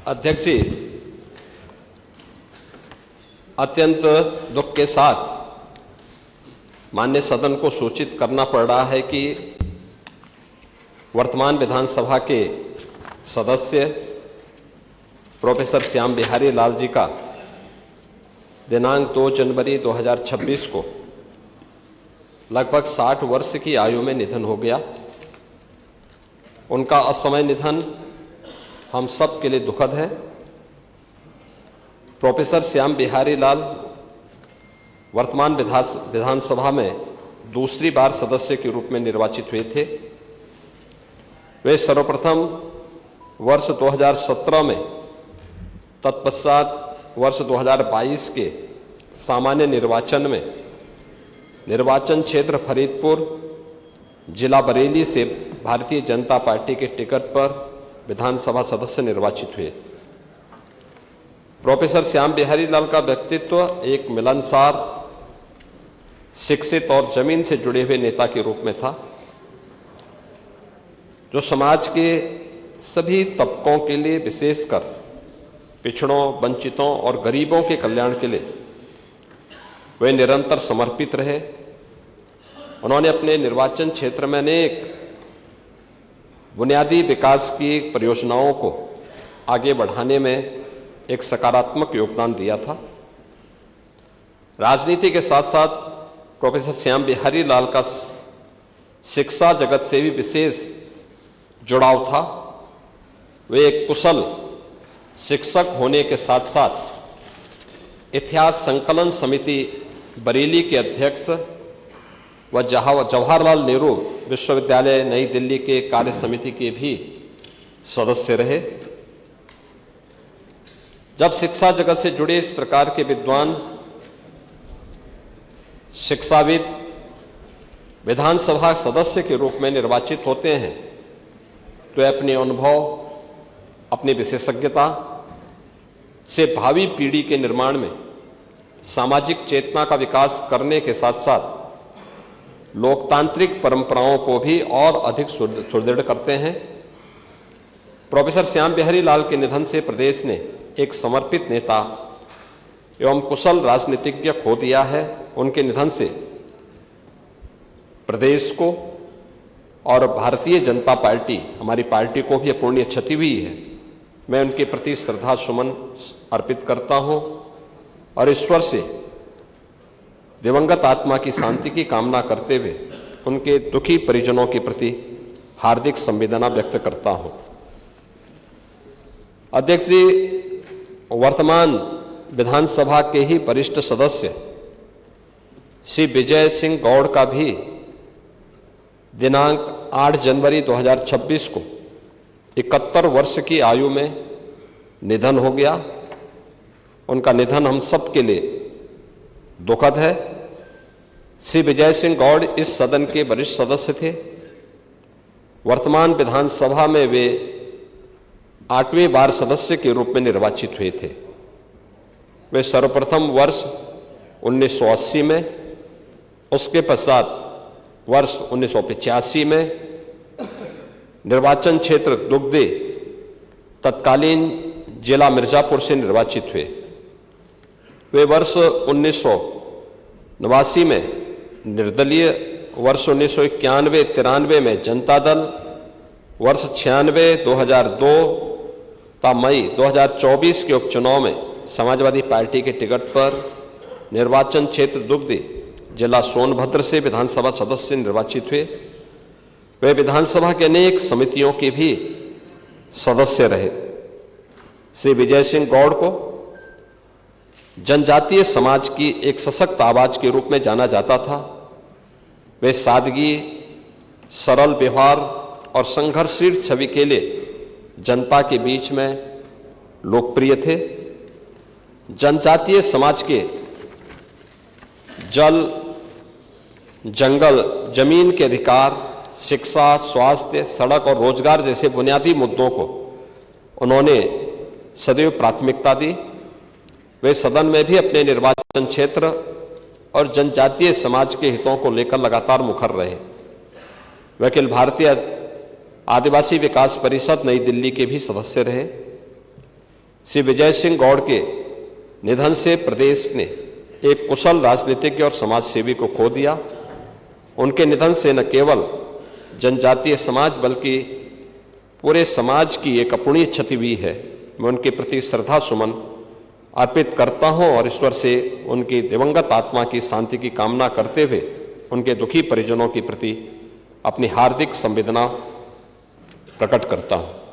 अध्यक्ष जी, अत्यंत दुख के साथ माननीय सदन को सूचित करना पड़ रहा है कि वर्तमान विधानसभा के सदस्य प्रोफेसर श्याम बिहारी लाल जी का दिनांक 2 जनवरी 2026 को लगभग 60 वर्ष की आयु में निधन हो गया। उनका असमय निधन हम सब के लिए दुखद है। प्रोफेसर श्याम बिहारी लाल वर्तमान विधानसभा में दूसरी बार सदस्य के रूप में निर्वाचित हुए थे। वे सर्वप्रथम वर्ष 2017 में, तत्पश्चात वर्ष 2022 के सामान्य निर्वाचन में निर्वाचन क्षेत्र फरीदपुर, जिला बरेली से भारतीय जनता पार्टी के टिकट पर विधानसभा सदस्य निर्वाचित हुए। प्रोफेसर श्याम बिहारी लाल का व्यक्तित्व एक मिलनसार, शिक्षित और जमीन से जुड़े हुए नेता के रूप में था, जो समाज के सभी तबकों के लिए, विशेषकर पिछड़ों, वंचितों और गरीबों के कल्याण के लिए वे निरंतर समर्पित रहे। उन्होंने अपने निर्वाचन क्षेत्र में अनेक बुनियादी विकास की परियोजनाओं को आगे बढ़ाने में एक सकारात्मक योगदान दिया था। राजनीति के साथ साथ प्रोफेसर श्याम बिहारी लाल का शिक्षा जगत से भी विशेष जुड़ाव था। वे एक कुशल शिक्षक होने के साथ साथ इतिहास संकलन समिति बरेली के अध्यक्ष व जवाहरलाल नेहरू विश्वविद्यालय नई दिल्ली के कार्य समिति के भी सदस्य रहे। जब शिक्षा जगत से जुड़े इस प्रकार के विद्वान, शिक्षाविद विधानसभा सदस्य के रूप में निर्वाचित होते हैं तो अपने अनुभव, अपनी विशेषज्ञता से भावी पीढ़ी के निर्माण में सामाजिक चेतना का विकास करने के साथ साथ लोकतांत्रिक परंपराओं को भी और अधिक सुदृढ़ करते हैं। प्रोफेसर श्याम बिहारी लाल के निधन से प्रदेश ने एक समर्पित नेता एवं कुशल राजनीतिज्ञ खो दिया है। उनके निधन से प्रदेश को और भारतीय जनता पार्टी, हमारी पार्टी को भी अपूर्णीय क्षति हुई है। मैं उनके प्रति श्रद्धा सुमन अर्पित करता हूं और ईश्वर से दिवंगत आत्मा की शांति की कामना करते हुए उनके दुखी परिजनों के प्रति हार्दिक संवेदना व्यक्त करता हूं। अध्यक्ष जी, वर्तमान विधानसभा के ही वरिष्ठ सदस्य श्री विजय सिंह गौड़ का भी दिनांक 8 जनवरी 2026 को 71 वर्ष की आयु में निधन हो गया। उनका निधन हम सब के लिए दुखद है। श्री विजय सिंह गौड़ इस सदन के वरिष्ठ सदस्य थे। वर्तमान विधानसभा में वे 8वीं बार सदस्य के रूप में निर्वाचित हुए थे। वे सर्वप्रथम वर्ष 1980 में, उसके पश्चात वर्ष 1985 में निर्वाचन क्षेत्र दुग्धे, तत्कालीन जिला मिर्जापुर से निर्वाचित हुए। वे वर्ष 1989 में निर्दलीय, वर्ष 1991-93 में जनता दल, वर्ष 96-2002 ता मई 2024 के उपचुनाव में समाजवादी पार्टी के टिकट पर निर्वाचन क्षेत्र दुग्धे, जिला सोनभद्र से विधानसभा सदस्य निर्वाचित हुए। वे विधानसभा के अनेक समितियों के भी सदस्य रहे। श्री विजय सिंह गौड़ को जनजातीय समाज की एक सशक्त आवाज के रूप में जाना जाता था। वे सादगी, सरल व्यवहार और संघर्षशील छवि के लिए जनता के बीच में लोकप्रिय थे। जनजातीय समाज के जल, जंगल, जमीन के अधिकार, शिक्षा, स्वास्थ्य, सड़क और रोजगार जैसे बुनियादी मुद्दों को उन्होंने सदैव प्राथमिकता दी। वे सदन में भी अपने निर्वाचन क्षेत्र और जनजातीय समाज के हितों को लेकर लगातार मुखर रहे। वे अखिल भारतीय आदिवासी विकास परिषद नई दिल्ली के भी सदस्य रहे। श्री विजय सिंह गौड़ के निधन से प्रदेश ने एक कुशल राजनीतिज्ञ और समाज सेवी को खो दिया। उनके निधन से न केवल जनजातीय समाज बल्कि पूरे समाज की एक अपूर्णीय क्षति हुई है। मैं उनके प्रति श्रद्धा सुमन अर्पित करता हूं और ईश्वर से उनकी दिवंगत आत्मा की शांति की कामना करते हुए उनके दुखी परिजनों के प्रति अपनी हार्दिक संवेदना प्रकट करता हूं।